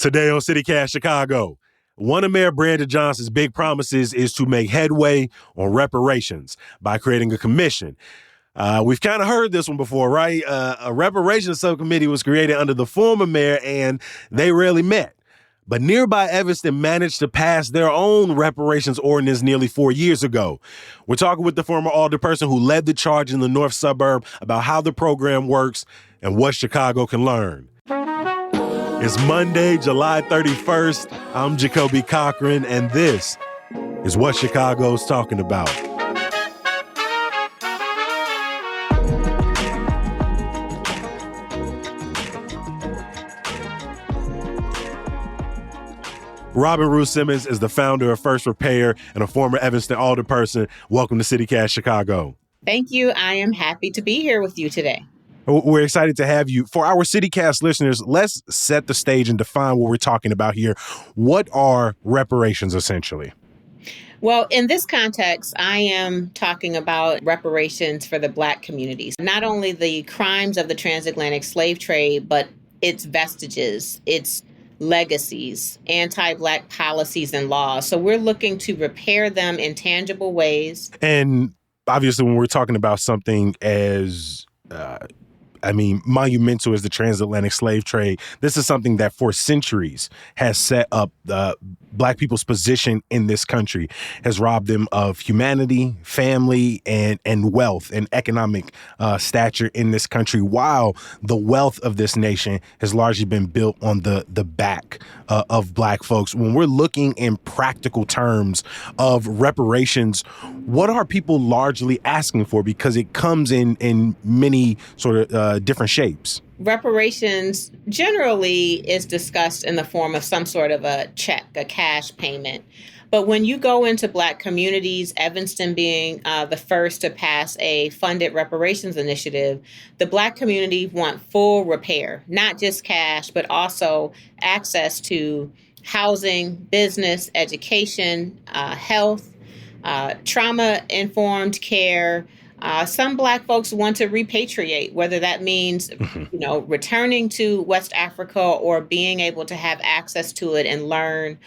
Today on CityCast Chicago, one of Mayor Brandon Johnson's big promises is to make headway on reparations by creating a commission. We've kind of heard this one before, right? A reparations subcommittee was created under the former mayor, and they rarely met. But nearby Evanston managed to pass their own reparations ordinance nearly 4 years ago. We're talking with the former alderperson who led the charge in the north suburb about how the program works and what Chicago can learn. It's Monday, July 31st. I'm Jacoby Cochran, and this is what Chicago's talking about. Robin Rue Simmons is the founder of First Repair and a former Evanston alderperson. Welcome to CityCast Chicago. Thank you. I am happy to be here with you today. We're excited to have you. For our CityCast listeners, let's set the stage and define what we're talking about here. What are reparations, essentially? Well, in this context, I am talking about reparations for the Black communities. Not only the crimes of the transatlantic slave trade, but its vestiges, its legacies, anti-Black policies and laws. So we're looking to repair them in tangible ways. And obviously, when we're talking about something as monumental as the transatlantic slave trade, this is something that for centuries has set up Black people's position in this country, has robbed them of humanity, family, and wealth and economic stature in this country, while the wealth of this nation has largely been built on the back of Black folks. When we're looking in practical terms of reparations, what are people largely asking for? Because it comes in many sort of different shapes. Reparations generally is discussed in the form of some sort of a check, a cash payment. But when you go into Black communities, Evanston being the first to pass a funded reparations initiative, the Black community want full repair, not just cash, but also access to housing, business, education, health, trauma-informed care. Some Black folks want to repatriate, whether that means, returning to West Africa or being able to have access to it and learn.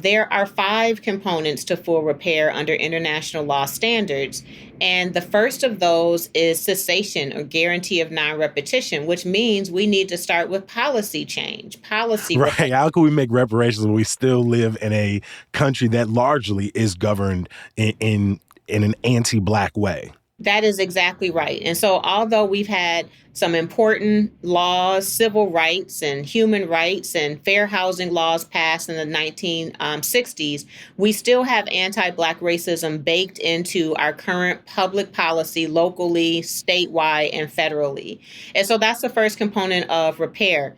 There are 5 components to full repair under international law standards. And the first of those is cessation or guarantee of non-repetition, which means we need to start with policy change. Right. How can we make reparations when we still live in a country that largely is governed in an anti-Black way? That is exactly right. And so although we've had some important laws, civil rights and human rights and fair housing laws passed in the 1960s, we still have anti-Black racism baked into our current public policy locally, statewide, and federally. And so that's the first component of repair.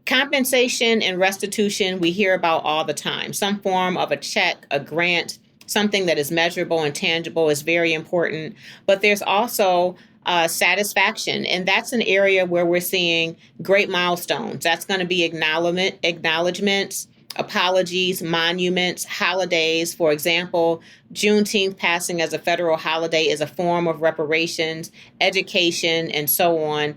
Compensation and restitution we hear about all the time. Some form of a check, a grant, something that is measurable and tangible is very important. But there's also satisfaction. And that's an area where we're seeing great milestones. That's going to be acknowledgments, apologies, monuments, holidays. For example, Juneteenth passing as a federal holiday is a form of reparations, education, and so on.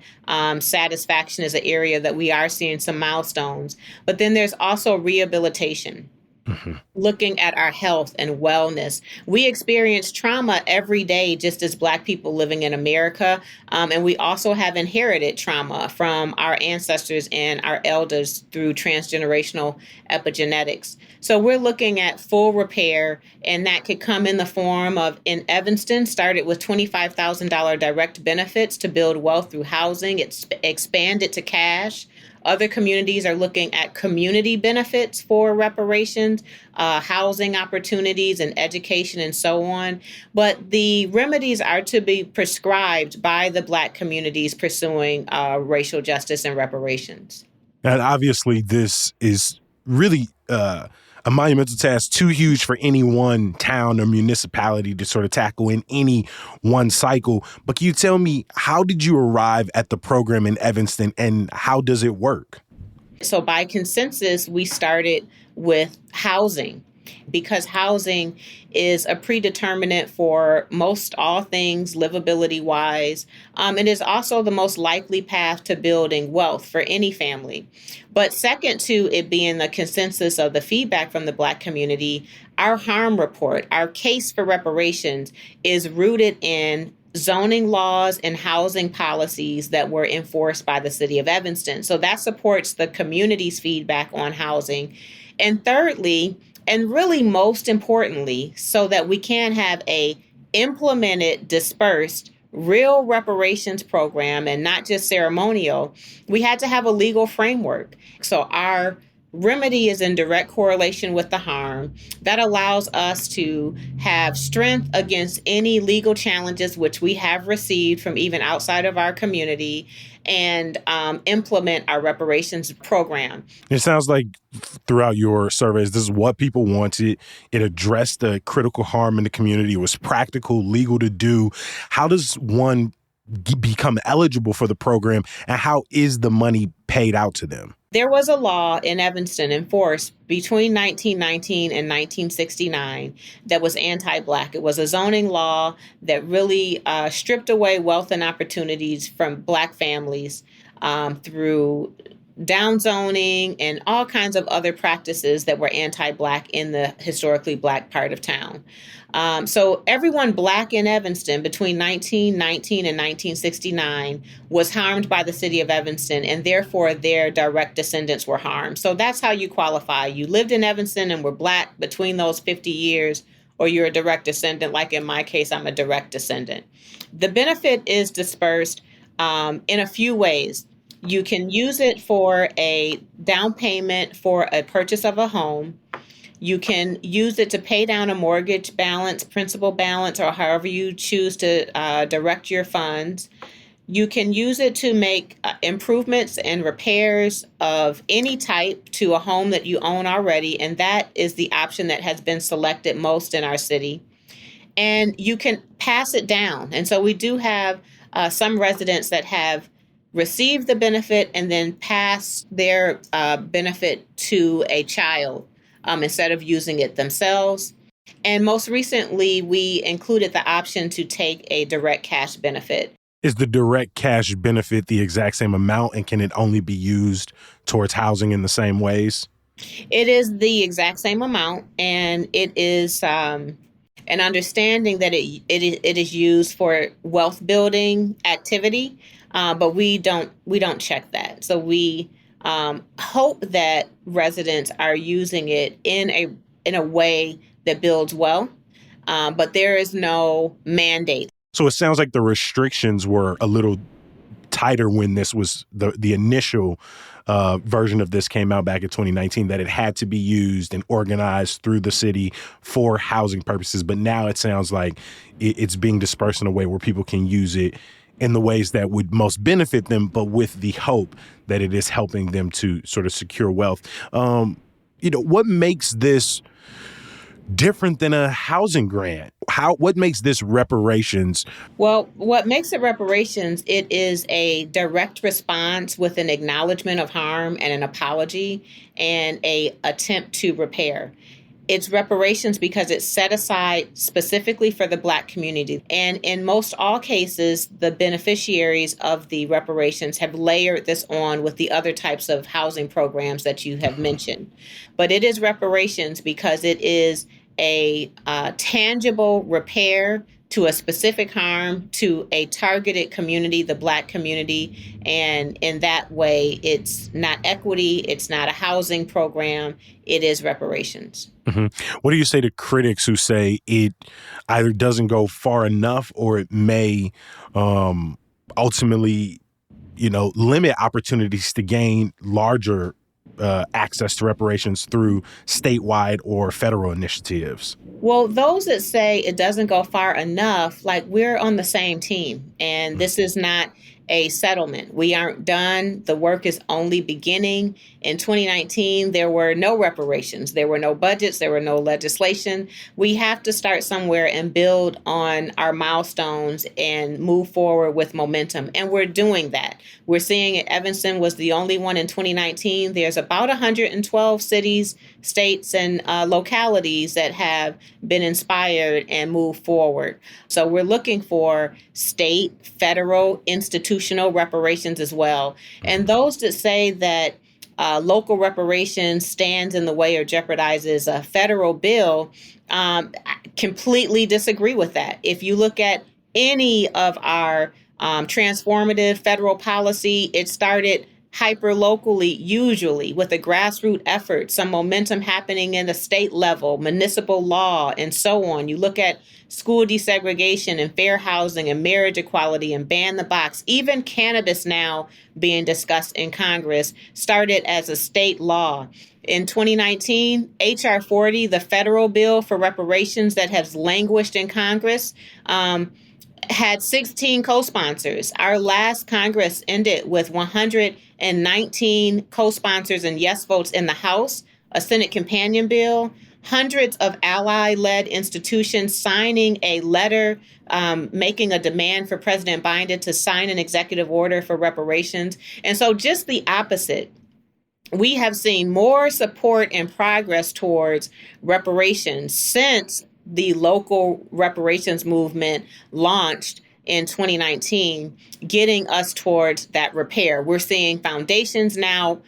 Satisfaction is an area that we are seeing some milestones. But then there's also rehabilitation. Mm-hmm. Looking at our health and wellness. We experience trauma every day, just as Black people living in America. And we also have inherited trauma from our ancestors and our elders through transgenerational epigenetics. So we're looking at full repair, and that could come in the form of, in Evanston, started with $25,000 direct benefits to build wealth through housing. It's expanded to cash. Other communities are looking at community benefits for reparations, housing opportunities and education and so on. But the remedies are to be prescribed by the Black communities pursuing racial justice and reparations. And obviously, this is really a monumental task, too huge for any one town or municipality to sort of tackle in any one cycle. But can you tell me, how did you arrive at the program in Evanston, and how does it work? So by consensus, we started with housing. because housing is a predeterminant for most all things livability wise. It is also the most likely path to building wealth for any family. But second to it being the consensus of the feedback from the Black community, our harm report, our case for reparations, is rooted in zoning laws and housing policies that were enforced by the city of Evanston. So that supports the community's feedback on housing. And thirdly, and really most importantly, so that we can have a implemented, dispersed, real reparations program and not just ceremonial, we had to have a legal framework. So our remedy is in direct correlation with the harm. That allows us to have strength against any legal challenges which we have received from even outside of our community, and implement our reparations program. It sounds like throughout your surveys, this is what people wanted. It addressed the critical harm in the community. It was practical, legal to do. How does one become eligible for the program, and how is the money paid out to them? There was a law in Evanston enforced between 1919 and 1969 that was anti-Black. It was a zoning law that really stripped away wealth and opportunities from Black families through downzoning and all kinds of other practices that were anti-Black in the historically Black part of town. So everyone Black in Evanston between 1919 and 1969 was harmed by the city of Evanston, and therefore their direct descendants were harmed. So that's how you qualify. You lived in Evanston and were Black between those 50 years, or you're a direct descendant. Like in my case, I'm a direct descendant. The benefit is dispersed in a few ways. You can use it for a down payment for a purchase of a home. You can use it to pay down a mortgage balance, principal balance, or however you choose to direct your funds. You can use it to make improvements and repairs of any type to a home that you own already, and that is the option that has been selected most in our city. And you can pass it down. And so we do have some residents that have received the benefit and then pass their benefit to a child instead of using it themselves. And most recently, we included the option to take a direct cash benefit. Is the direct cash benefit the exact same amount, and can it only be used towards housing in the same ways? It is the exact same amount, and it is an understanding that it is used for wealth building activity, but we don't check that. So we hope that residents are using it in a way that builds wealth, but there is no mandate. So it sounds like the restrictions were a little tighter when this was the initial version of this came out back in 2019, that it had to be used and organized through the city for housing purposes. But now it sounds like it's being dispersed in a way where people can use it in the ways that would most benefit them, but with the hope that it is helping them to sort of secure wealth. What makes this different than a housing grant? What makes this reparations? Well, what makes it reparations, it is a direct response with an acknowledgement of harm and an apology and a attempt to repair. It's reparations because it's set aside specifically for the Black community. And in most all cases, the beneficiaries of the reparations have layered this on with the other types of housing programs that you have mentioned. But it is reparations because it is a tangible repair to a specific harm to a targeted community, the Black community. And in that way, it's not equity, it's not a housing program, it is reparations. Mm-hmm. What do you say to critics who say it either doesn't go far enough or it may ultimately, limit opportunities to gain larger access to reparations through statewide or federal initiatives? Well, those that say it doesn't go far enough, like, we're on the same team. And this is not a settlement. We aren't done. The work is only beginning. In 2019, there were no reparations. There were no budgets. There were no legislation. We have to start somewhere and build on our milestones and move forward with momentum. And we're doing that. We're seeing it. Evanston was the only one in 2019. There's about 112 cities, states, and localities that have been inspired and moved forward. So we're looking for state, federal, institutional reparations as well. And those that say that local reparations stands in the way or jeopardizes a federal bill, I completely disagree with that. If you look at any of our transformative federal policy, it started hyper locally, usually with a grassroots effort, some momentum happening in the state level, municipal law, and so on. You look at school desegregation and fair housing and marriage equality and ban the box. Even cannabis now being discussed in Congress started as a state law. In 2019, H.R. 40, the federal bill for reparations that has languished in Congress, had 16 co-sponsors. Our last Congress ended with 119 co-sponsors and yes votes in the House, a Senate companion bill, hundreds of ally-led institutions signing a letter making a demand for President Biden to sign an executive order for reparations. And so just the opposite. We have seen more support and progress towards reparations since the local reparations movement launched in 2019, getting us towards that repair. We're seeing foundations now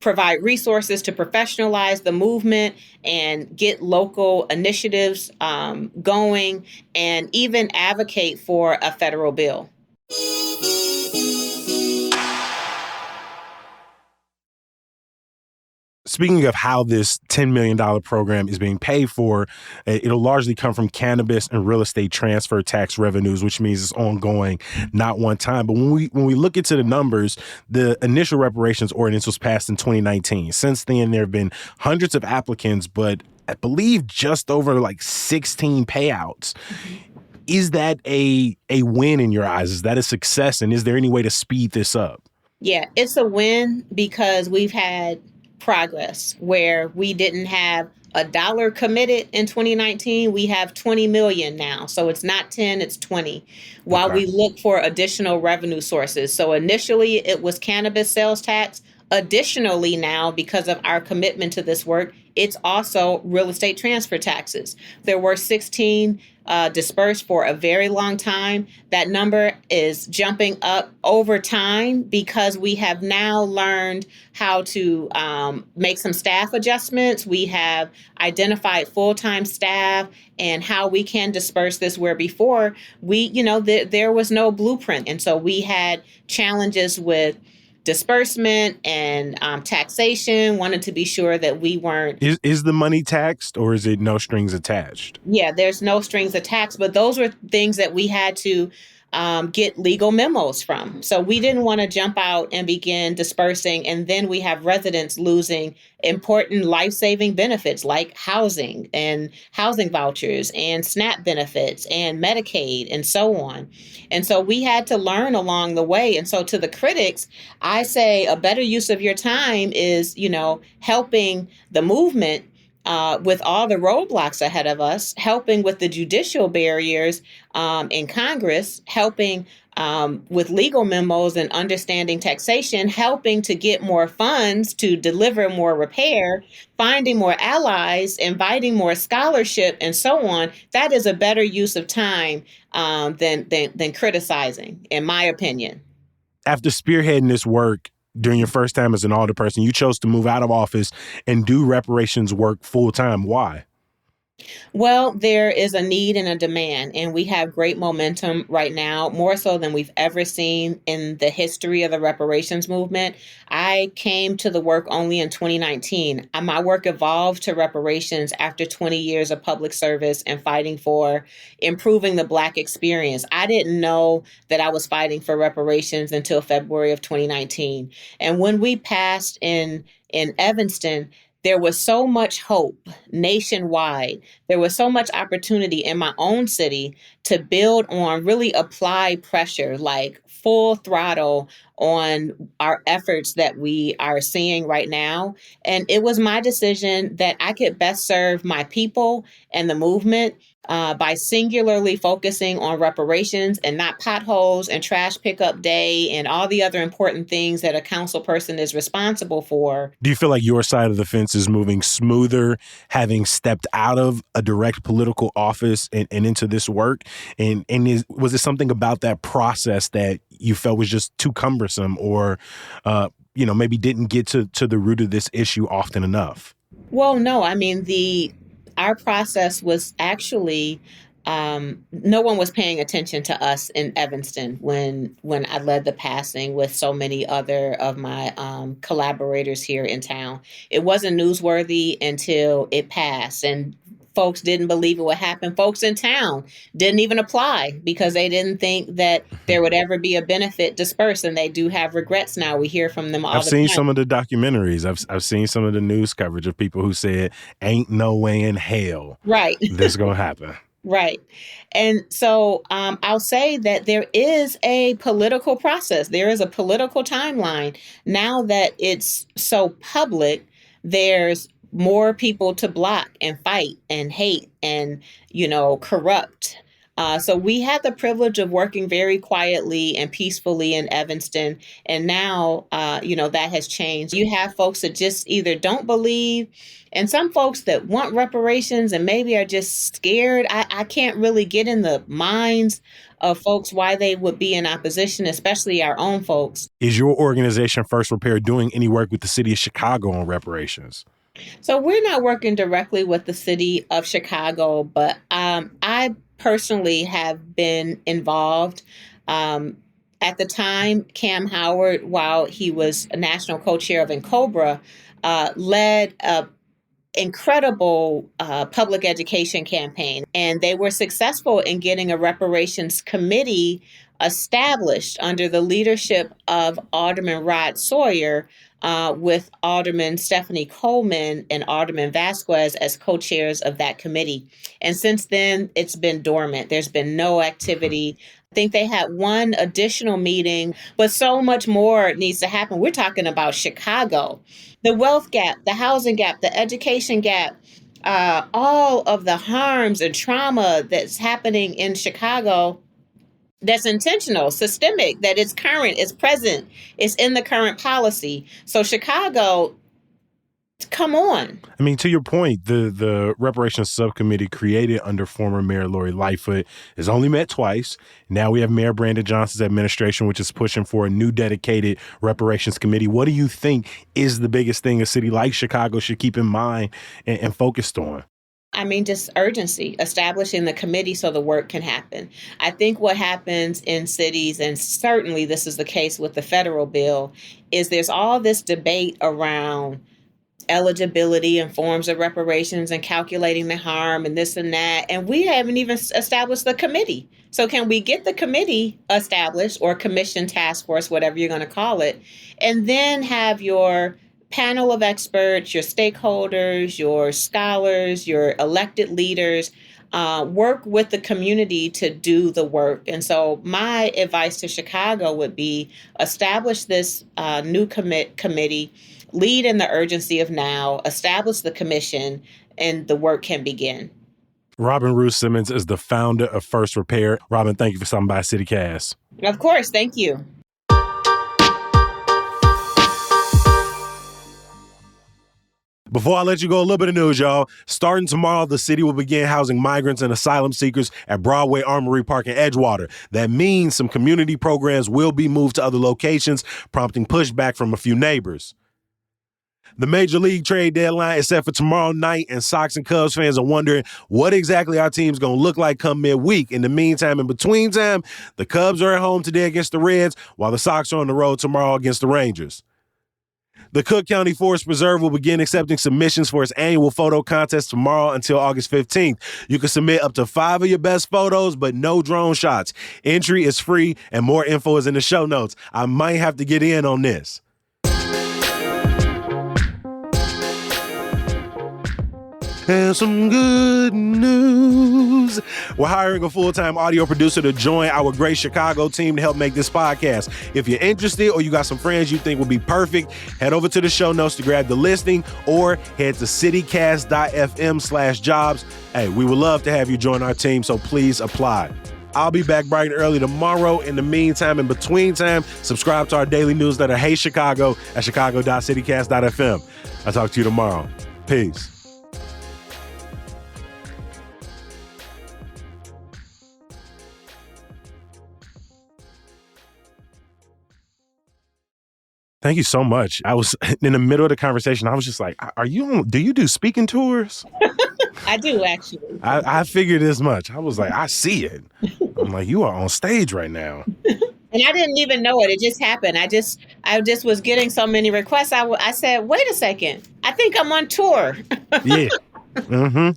provide resources to professionalize the movement and get local initiatives going, and even advocate for a federal bill. Speaking of how this $10 million program is being paid for, it'll largely come from cannabis and real estate transfer tax revenues, which means it's ongoing, not one time. But when we look into the numbers, the initial reparations ordinance was passed in 2019. Since then, there have been hundreds of applicants, but I believe just over like 16 payouts. Is that a win in your eyes? Is that a success? And is there any way to speed this up? Yeah, it's a win because we've had progress where we didn't have $1 committed in 2019. We have 20 million now. So it's not 10, it's 20, while we look for additional revenue sources. So initially it was cannabis sales tax. Additionally, now, because of our commitment to this work, it's also real estate transfer taxes. There were 16 dispersed for a very long time. That number is jumping up over time because we have now learned how to make some staff adjustments. We have identified full-time staff and how we can disperse this, where before there was no blueprint. And so we had challenges with disbursement and taxation, wanted to be sure that we weren't. Is the money taxed, or is it no strings attached? Yeah, there's no strings attached, but those were things that we had to get legal memos from. So we didn't want to jump out and begin dispersing, and then we have residents losing important life-saving benefits like housing and housing vouchers and SNAP benefits and Medicaid and so on. And so we had to learn along the way. And so to the critics, I say a better use of your time is, helping the movement with all the roadblocks ahead of us, helping with the judicial barriers in Congress, helping with legal memos and understanding taxation, helping to get more funds to deliver more repair, finding more allies, inviting more scholarship, and so on. That is a better use of time than criticizing, in my opinion. After spearheading this work during your first time as an alderperson, you chose to move out of office and do reparations work full time. Why? Well, there is a need and a demand, and we have great momentum right now, more so than we've ever seen in the history of the reparations movement. I came to the work only in 2019. My work evolved to reparations after 20 years of public service and fighting for improving the Black experience. I didn't know that I was fighting for reparations until February of 2019. And when we passed in Evanston, there was so much hope nationwide. There was so much opportunity in my own city to build on, really apply pressure, like full throttle on our efforts that we are seeing right now. And it was my decision that I could best serve my people and the movement by singularly focusing on reparations and not potholes and trash pickup day and all the other important things that a council person is responsible for. Do you feel like your side of the fence is moving smoother, having stepped out of a direct political office and into this work? And was it something about that process that you felt was just too cumbersome or, maybe didn't get to the root of this issue often enough? Well, no, I mean, our process was actually no one was paying attention to us in Evanston when I led the passing with so many other of my collaborators here in town. It wasn't newsworthy until it passed, and folks didn't believe it would happen. Folks in town didn't even apply because they didn't think that there would ever be a benefit dispersed, and they do have regrets now. We hear from them all the time. I've seen some of the documentaries. I've seen some of the news coverage of people who said, ain't no way in hell this gonna happen. Right. And so I'll say that there is a political process. There is a political timeline. Now that it's so public, there's more people to block and fight and hate and, corrupt. So we had the privilege of working very quietly and peacefully in Evanston. And now, that has changed. You have folks that just either don't believe, and some folks that want reparations and maybe are just scared. I can't really get in the minds of folks why they would be in opposition, especially our own folks. Is your organization, First Repair, doing any work with the city of Chicago on reparations? So we're not working directly with the city of Chicago, but I personally have been involved. At the time, Cam Howard, while he was a national co-chair of NCOBRA, led a incredible public education campaign. And they were successful in getting a reparations committee established under the leadership of Alderman Rod Sawyer, with Alderman Stephanie Coleman and Alderman Vasquez as co-chairs of that committee. And since then, it's been dormant. There's been no activity. I think they had one additional meeting, but so much more needs to happen. We're talking about Chicago, the wealth gap, the housing gap, the education gap, all of the harms and trauma that's happening in Chicago. That's intentional, systemic, that is current, is present, is in the current policy. So Chicago, come on. I mean, to your point, the reparations subcommittee created under former Mayor Lori Lightfoot has only met twice. Now we have Mayor Brandon Johnson's administration, which is pushing for a new dedicated reparations committee. What do you think is the biggest thing a city like Chicago should keep in mind and focused on? I mean, just urgency, establishing the committee so the work can happen. I think what happens in cities, and certainly this is the case with the federal bill, is there's all this debate around eligibility and forms of reparations and calculating the harm and this and that. And we haven't even established the committee. So can we get the committee established, or commission, task force, whatever you're going to call it, and then have your panel of experts, your stakeholders, your scholars, your elected leaders, work with the community to do the work. And so my advice to Chicago would be establish this new committee, lead in the urgency of now, establish the commission, and the work can begin. Robin Rue Simmons is the founder of First Repair. Robin, thank you for stopping by CityCast. Of course. Thank you. Before I let you go, a little bit of news, y'all. Starting tomorrow, the city will begin housing migrants and asylum seekers at Broadway Armory Park in Edgewater. That means some community programs will be moved to other locations, prompting pushback from a few neighbors. The Major League trade deadline is set for tomorrow night, and Sox and Cubs fans are wondering what exactly our team's going to look like come midweek. In the meantime, in between time, the Cubs are at home today against the Reds, while the Sox are on the road tomorrow against the Rangers. The Cook County Forest Preserve will begin accepting submissions for its annual photo contest tomorrow until August 15th. You can submit up to 5 of your best photos, but no drone shots. Entry is free, and more info is in the show notes. I might have to get in on this. and some good news. We're hiring a full-time audio producer to join our great Chicago team to help make this podcast. If you're interested or you got some friends you think would be perfect, head over to the show notes to grab the listing or head to citycast.fm/jobs. Hey, we would love to have you join our team, so please apply. I'll be back bright and early tomorrow. In the meantime, in between time, subscribe to our daily newsletter, Hey Chicago, at chicago.citycast.fm. I'll talk to you tomorrow. Peace. Thank you so much. I was in the middle of the conversation. I was just like, do you do speaking tours? I do, actually. I figured as much. I was like, I see it. I'm like, you are on stage right now. And I didn't even know it. It just happened. I just was getting so many requests. I said, wait a second. I think I'm on tour. Yeah. Mm-hmm.